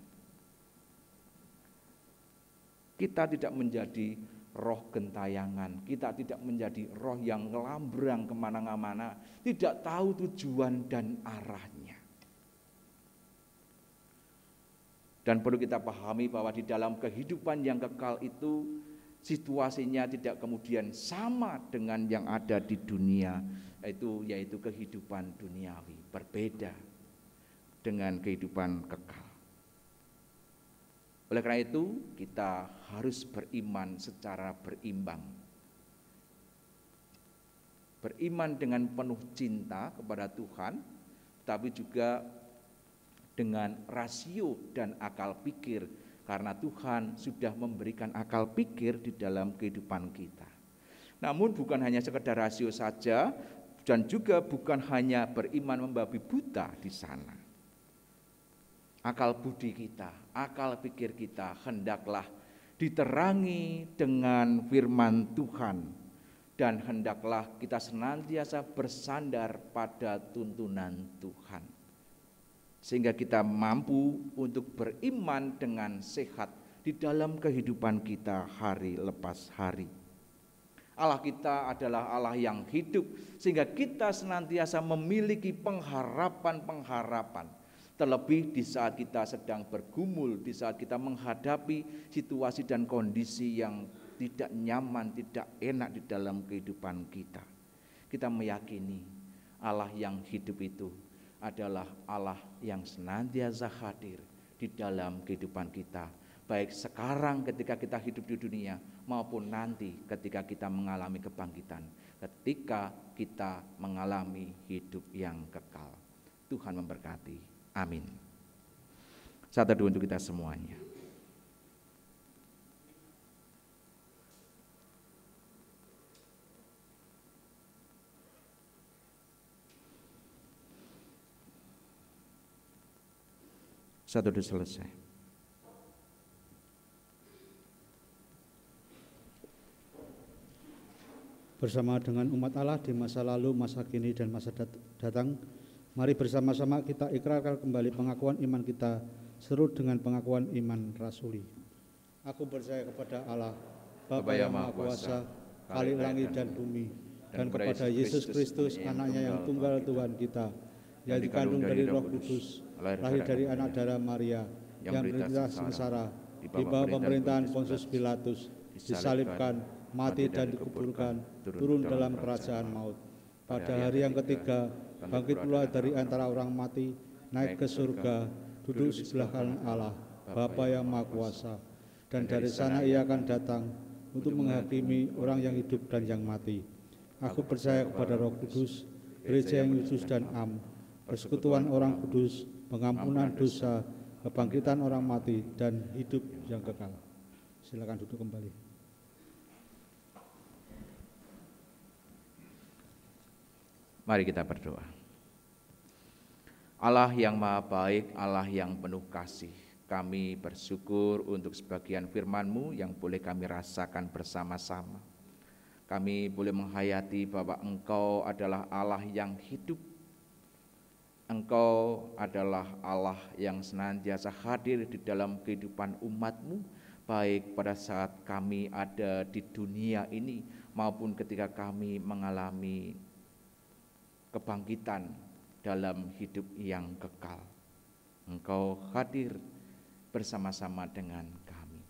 Kita tidak menjadi roh gentayangan, kita tidak menjadi roh yang ngelambrang kemana-mana, tidak tahu tujuan dan arahnya. Dan perlu kita pahami bahwa di dalam kehidupan yang kekal itu, situasinya tidak kemudian sama dengan yang ada di dunia, yaitu kehidupan duniawi, berbeda dengan kehidupan kekal. Oleh karena itu, kita harus beriman secara berimbang. Beriman dengan penuh cinta kepada Tuhan, tapi juga dengan rasio dan akal pikir, karena Tuhan sudah memberikan akal pikir di dalam kehidupan kita. Namun bukan hanya sekedar rasio saja, dan juga bukan hanya beriman membabi buta di sana. Akal budi kita, akal pikir kita hendaklah diterangi dengan firman Tuhan, dan hendaklah kita senantiasa bersandar pada tuntunan Tuhan, sehingga kita mampu untuk beriman dengan sehat di dalam kehidupan kita hari lepas hari. Allah kita adalah Allah yang hidup, sehingga kita senantiasa memiliki pengharapan-pengharapan. Terlebih di saat kita sedang bergumul, di saat kita menghadapi situasi dan kondisi yang tidak nyaman, tidak enak di dalam kehidupan kita. Kita meyakini Allah yang hidup itu adalah Allah yang senantiasa hadir di dalam kehidupan kita, baik sekarang ketika kita hidup di dunia maupun nanti ketika kita mengalami kebangkitan, ketika kita mengalami hidup yang kekal. Tuhan memberkati. Amin. Saat teduh untuk kita semuanya. Satu sudah selesai. Bersama dengan umat Allah di masa lalu, masa kini, dan masa datang, mari bersama-sama kita ikrarkan kembali pengakuan iman kita serut dengan pengakuan iman rasuli. Aku percaya kepada Allah, Bapa yang Maha Kuasa, Khalik langit dan bumi, dan kepada Yesus Kristus, anaknya yang tunggal Tuhan kita, yang dikandung dari Roh Kudus, lahir dari anak darah Maria, yang menderita sengsara, di bawah pemerintahan Pontius Pilatus, disalibkan, mati dan dikuburkan, turun dalam kerajaan maut. Pada hari yang ketiga, bangkit pula dari antara orang mati, naik ke surga, duduk sebelah kanan Allah, Bapa yang Maha Kuasa, dan dari sana ia akan datang untuk menghakimi orang yang hidup dan yang mati. Aku percaya kepada Roh Kudus, gereja yang kudus dan am, persekutuan orang kudus, pengampunan dosa, kebangkitan orang mati, dan hidup yang kekal. Silakan duduk kembali. Mari kita berdoa. Allah yang Maha Baik, Allah yang penuh kasih, kami bersyukur untuk sebagian firman-Mu yang boleh kami rasakan bersama-sama. Kami boleh menghayati bahwa Engkau adalah Allah yang hidup. Engkau adalah Allah yang senantiasa hadir di dalam kehidupan umat-Mu, baik pada saat kami ada di dunia ini maupun ketika kami mengalami kebangkitan dalam hidup yang kekal. Engkau hadir bersama-sama dengan kami,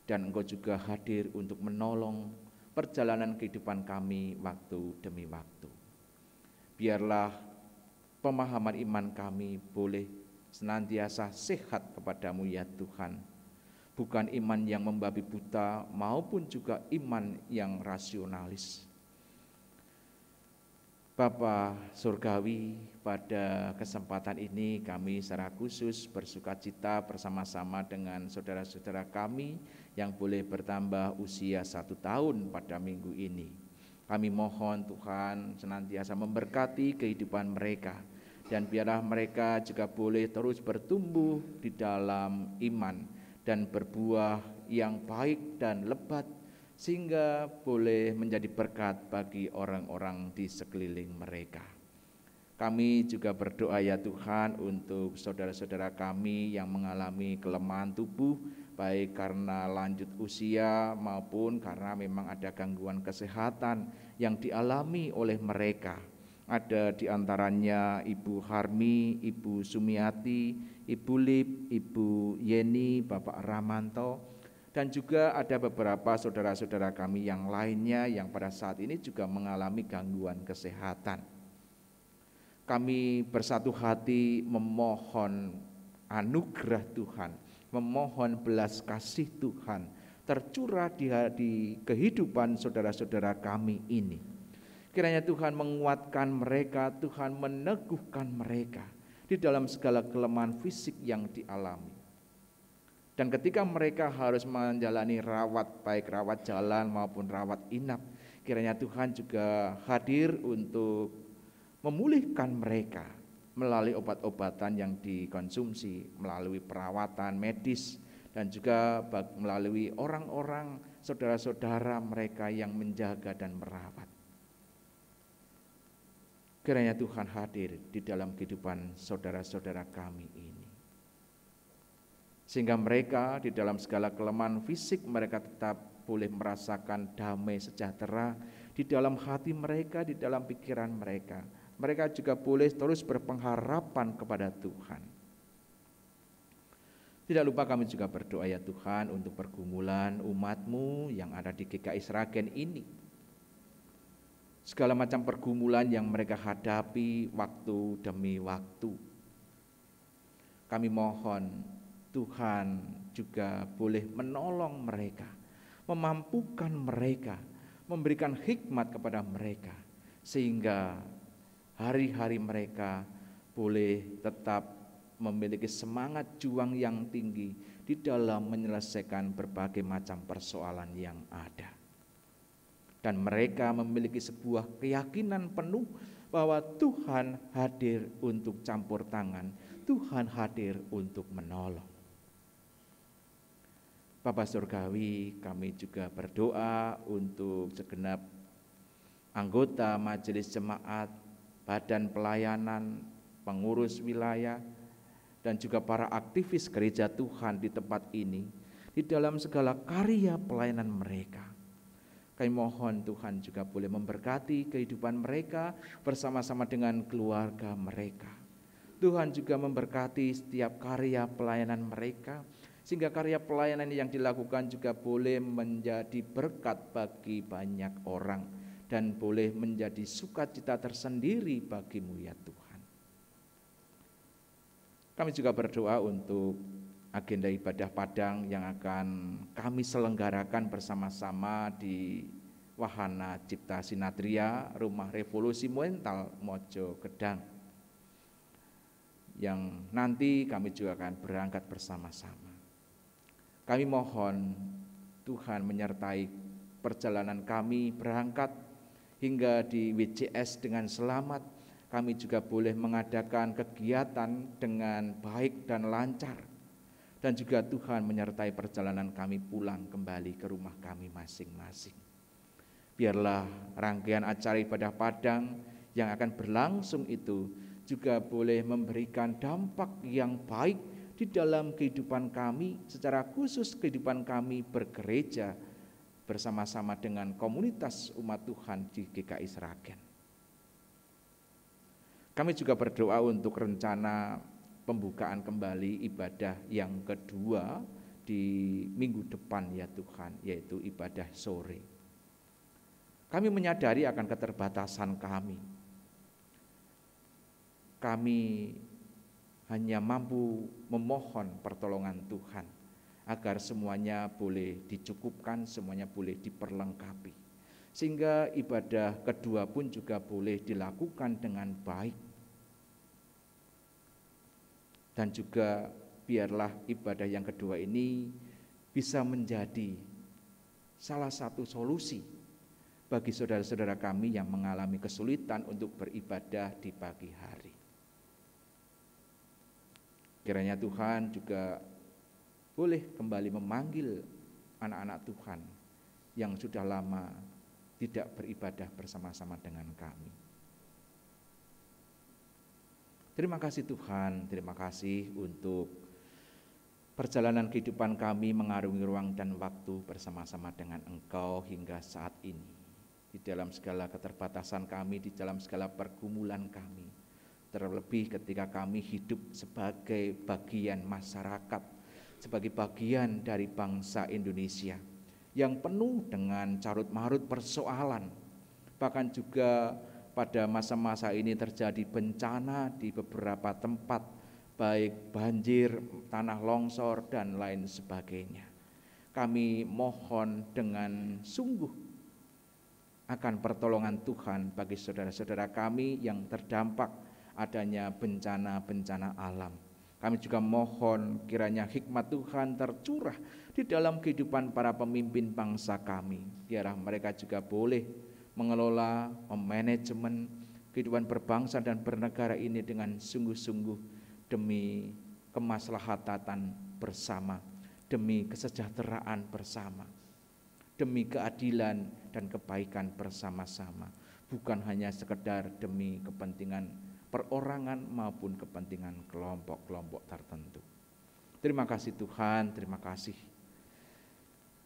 dan Engkau juga hadir untuk menolong perjalanan kehidupan kami waktu demi waktu. Biarlah pemahaman iman kami boleh senantiasa sehat kepadamu ya Tuhan, bukan iman yang membabi buta maupun juga iman yang rasionalis. Bapa Surgawi, pada kesempatan ini kami secara khusus bersukacita bersama-sama dengan saudara-saudara kami yang boleh bertambah usia 1 tahun pada minggu ini. Kami mohon Tuhan senantiasa memberkati kehidupan mereka, dan biarlah mereka juga boleh terus bertumbuh di dalam iman dan berbuah yang baik dan lebat, sehingga boleh menjadi berkat bagi orang-orang di sekeliling mereka. Kami juga berdoa ya Tuhan untuk saudara-saudara kami yang mengalami kelemahan tubuh, baik karena lanjut usia maupun karena memang ada gangguan kesehatan yang dialami oleh mereka. Ada di antaranya Ibu Harmi, Ibu Sumiati, Ibu Lip, Ibu Yeni, Bapak Ramanto, dan juga ada beberapa saudara-saudara kami yang lainnya yang pada saat ini juga mengalami gangguan kesehatan. Kami bersatu hati memohon anugerah Tuhan, memohon belas kasih Tuhan tercurah di kehidupan saudara-saudara kami ini. Kiranya Tuhan menguatkan mereka, Tuhan meneguhkan mereka di dalam segala kelemahan fisik yang dialami. Dan ketika mereka harus menjalani rawat, baik rawat jalan maupun rawat inap, kiranya Tuhan juga hadir untuk memulihkan mereka melalui obat-obatan yang dikonsumsi, melalui perawatan medis, dan juga melalui orang-orang saudara-saudara mereka yang menjaga dan merawat. Kiranya Tuhan hadir di dalam kehidupan saudara-saudara kami ini, sehingga mereka di dalam segala kelemahan fisik mereka tetap boleh merasakan damai sejahtera di dalam hati mereka, di dalam pikiran mereka. Mereka juga boleh terus berpengharapan kepada Tuhan. Tidak lupa kami juga berdoa ya Tuhan untuk pergumulan umat-Mu yang ada di GKI Sragen ini. Segala macam pergumulan yang mereka hadapi waktu demi waktu. Kami mohon Tuhan juga boleh menolong mereka, memampukan mereka, memberikan hikmat kepada mereka, sehingga hari-hari mereka boleh tetap memiliki semangat juang yang tinggi di dalam menyelesaikan berbagai macam persoalan yang ada. Dan mereka memiliki sebuah keyakinan penuh bahwa Tuhan hadir untuk campur tangan, Tuhan hadir untuk menolong. Bapa Surgawi, kami juga berdoa untuk segenap anggota majelis jemaat, badan pelayanan, pengurus wilayah, dan juga para aktivis gereja Tuhan di tempat ini, di dalam segala karya pelayanan mereka. Kami mohon Tuhan juga boleh memberkati kehidupan mereka bersama-sama dengan keluarga mereka. Tuhan juga memberkati setiap karya pelayanan mereka, sehingga karya pelayanan yang dilakukan juga boleh menjadi berkat bagi banyak orang dan boleh menjadi sukacita tersendiri bagimu ya Tuhan. Kami juga berdoa untuk agenda ibadah Padang yang akan kami selenggarakan bersama-sama di Wahana Cipta Sinatria, Rumah Revolusi Mental Mojo Gedang, yang nanti kami juga akan berangkat bersama-sama. Kami mohon Tuhan menyertai perjalanan kami berangkat hingga di WCS dengan selamat. Kami juga boleh mengadakan kegiatan dengan baik dan lancar. Dan juga Tuhan menyertai perjalanan kami pulang kembali ke rumah kami masing-masing. Biarlah rangkaian acara ibadah Padang yang akan berlangsung itu juga boleh memberikan dampak yang baik di dalam kehidupan kami, secara khusus kehidupan kami bergereja bersama-sama dengan komunitas umat Tuhan di GKI Sragen. Kami juga berdoa untuk rencana pembukaan kembali ibadah yang kedua di minggu depan ya Tuhan, yaitu ibadah sore. Kami menyadari akan keterbatasan kami. Kami hanya mampu memohon pertolongan Tuhan agar semuanya boleh dicukupkan, semuanya boleh diperlengkapi. Sehingga ibadah kedua pun juga boleh dilakukan dengan baik. Dan juga biarlah ibadah yang kedua ini bisa menjadi salah satu solusi bagi saudara-saudara kami yang mengalami kesulitan untuk beribadah di pagi hari. Kiranya Tuhan juga boleh kembali memanggil anak-anak Tuhan yang sudah lama tidak beribadah bersama-sama dengan kami. Terima kasih Tuhan, terima kasih untuk perjalanan kehidupan kami mengarungi ruang dan waktu bersama-sama dengan Engkau hingga saat ini. Di dalam segala keterbatasan kami, di dalam segala pergumulan kami, terlebih ketika kami hidup sebagai bagian masyarakat, sebagai bagian dari bangsa Indonesia yang penuh dengan carut-marut persoalan. Bahkan juga pada masa-masa ini terjadi bencana di beberapa tempat, baik banjir, tanah longsor, dan lain sebagainya. Kami mohon dengan sungguh akan pertolongan Tuhan bagi saudara-saudara kami yang terdampak adanya bencana-bencana alam. Kami juga mohon kiranya hikmat Tuhan tercurah di dalam kehidupan para pemimpin bangsa kami. Biarlah mereka juga boleh mengelola, memanajemen kehidupan berbangsa dan bernegara ini dengan sungguh-sungguh demi kemaslahatan bersama, demi kesejahteraan bersama, demi keadilan dan kebaikan bersama-sama. Bukan hanya sekedar demi kepentingan perorangan maupun kepentingan kelompok-kelompok tertentu. Terima kasih Tuhan, terima kasih.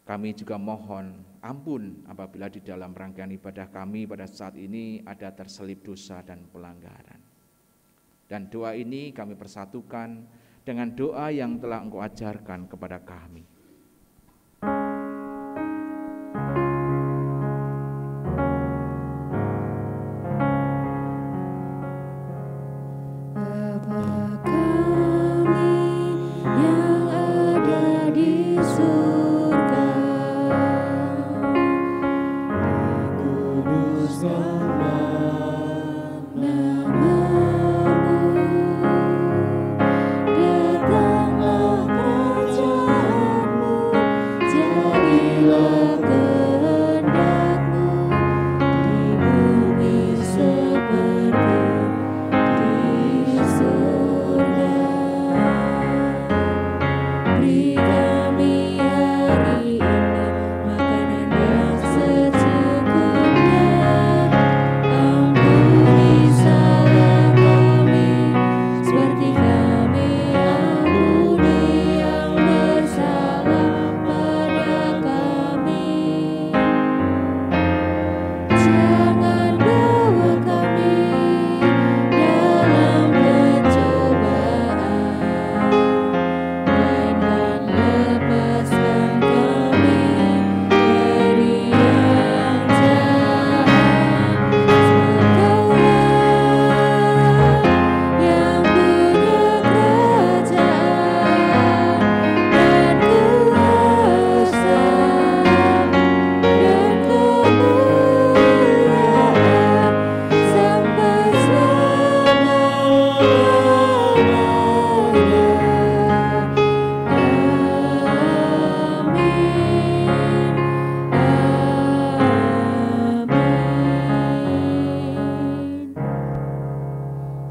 Kami juga mohon ampun apabila di dalam rangkaian ibadah kami pada saat ini ada terselip dosa dan pelanggaran. Dan doa ini kami persatukan dengan doa yang telah Engkau ajarkan kepada kami. Datanglah kerajaan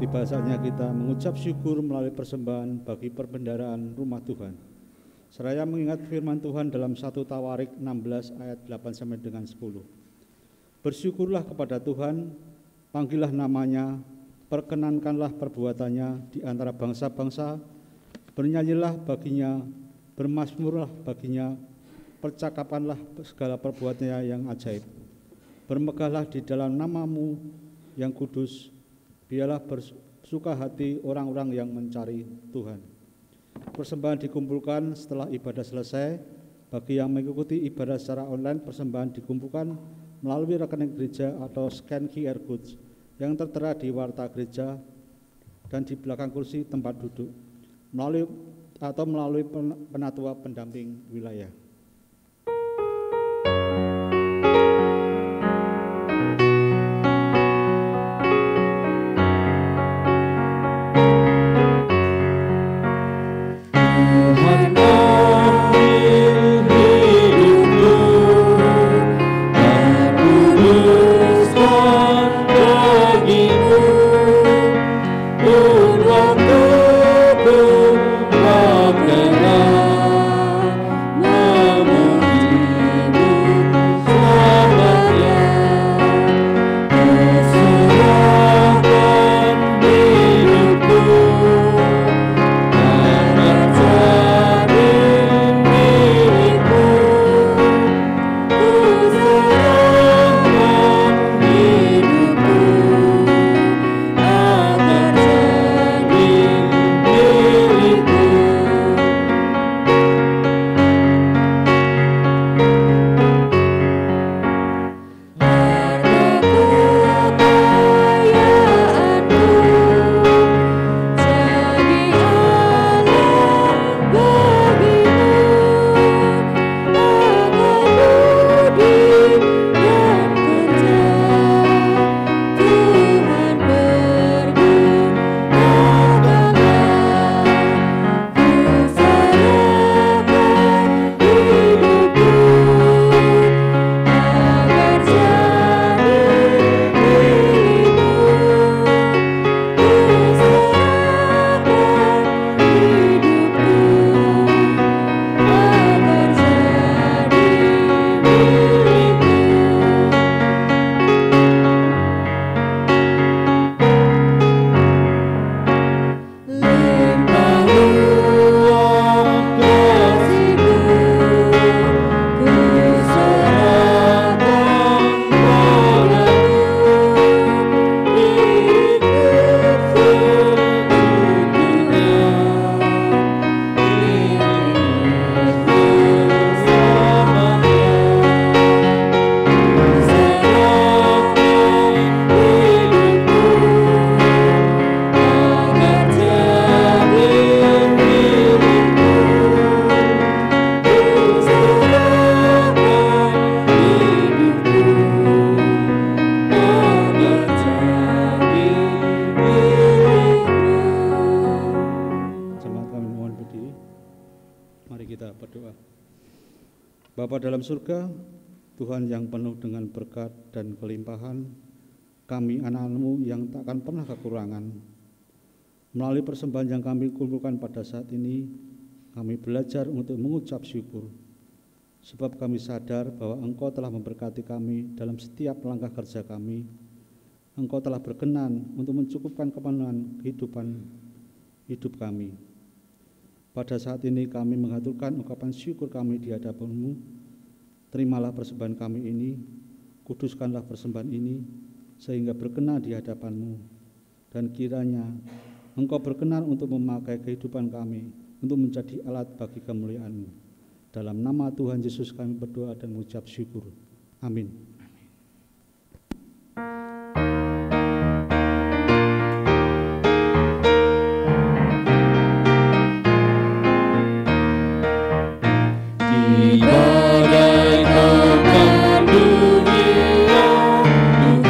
Tiba saatnya kita mengucap syukur melalui persembahan bagi perbendaharaan rumah Tuhan. Seraya mengingat firman Tuhan dalam 1 Tawarik 16 ayat 8 sampai dengan 10. Bersyukurlah kepada Tuhan, panggillah namanya, perkenankanlah perbuatannya di antara bangsa-bangsa, bernyanyilah baginya, bermazmurlah baginya, percakapanlah segala perbuatannya yang ajaib. Bermegahlah di dalam namamu yang kudus, biarlah bersuka hati orang-orang yang mencari Tuhan. Persembahan dikumpulkan setelah ibadah selesai. Bagi yang mengikuti ibadah secara online, persembahan dikumpulkan melalui rekening gereja atau scan QR codes yang tertera di warta gereja dan di belakang kursi tempat duduk, melalui penatua pendamping wilayah. Bapa dalam surga, Tuhan yang penuh dengan berkat dan kelimpahan, kami anak-Mu yang takkan pernah kekurangan. Melalui persembahan yang kami kumpulkan pada saat ini, kami belajar untuk mengucap syukur. Sebab kami sadar bahwa Engkau telah memberkati kami dalam setiap langkah kerja kami. Engkau telah berkenan untuk mencukupkan kepenuhan kehidupan hidup kami. Pada saat ini kami mengaturkan ungkapan syukur kami di hadapan-Mu. Terimalah persembahan kami ini, kuduskanlah persembahan ini, sehingga berkenan di hadapan-Mu. Dan kiranya Engkau berkenan untuk memakai kehidupan kami, untuk menjadi alat bagi kemuliaan-Mu. Dalam nama Tuhan Yesus kami berdoa dan mengucap syukur. Amin.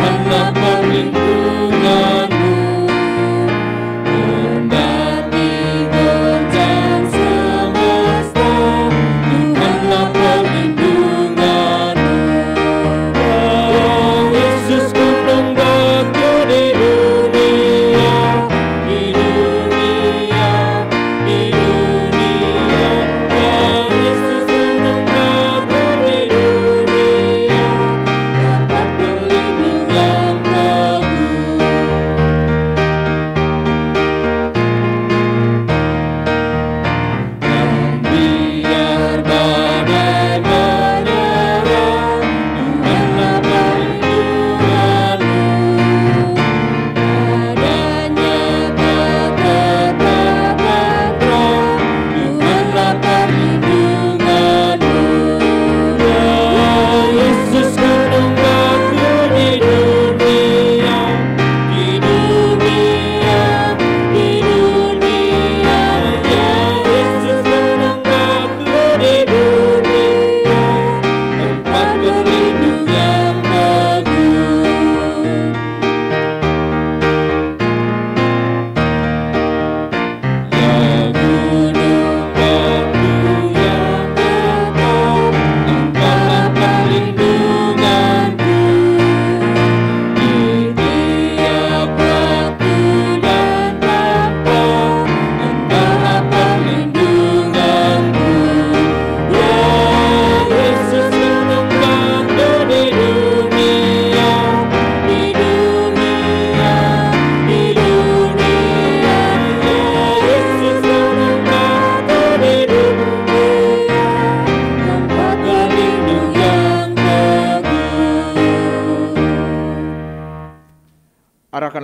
Tuhanlah perlindunganmu.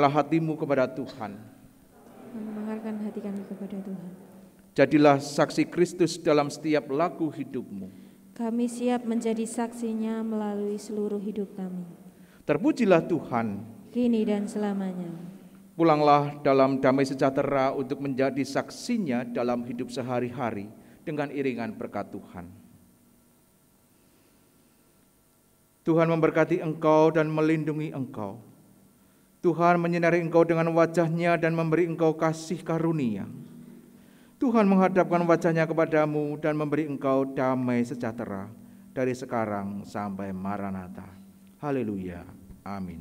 Tundukkanlah hatimu kepada Tuhan. Mendengarkan hati kami kepada Tuhan. Jadilah saksi Kristus dalam setiap laku hidupmu. Kami siap menjadi saksinya melalui seluruh hidup kami, Terpujilah Tuhan. kini dan selamanya. Pulanglah dalam damai sejahtera untuk menjadi saksinya dalam hidup sehari-hari dengan iringan berkat Tuhan. Tuhan memberkati engkau dan melindungi engkau. Tuhan menyinari engkau dengan wajah-Nya dan memberi engkau kasih karunia. Tuhan menghadapkan wajah-Nya kepadamu dan memberi engkau damai sejahtera dari sekarang sampai Maranatha. Haleluya. Amin.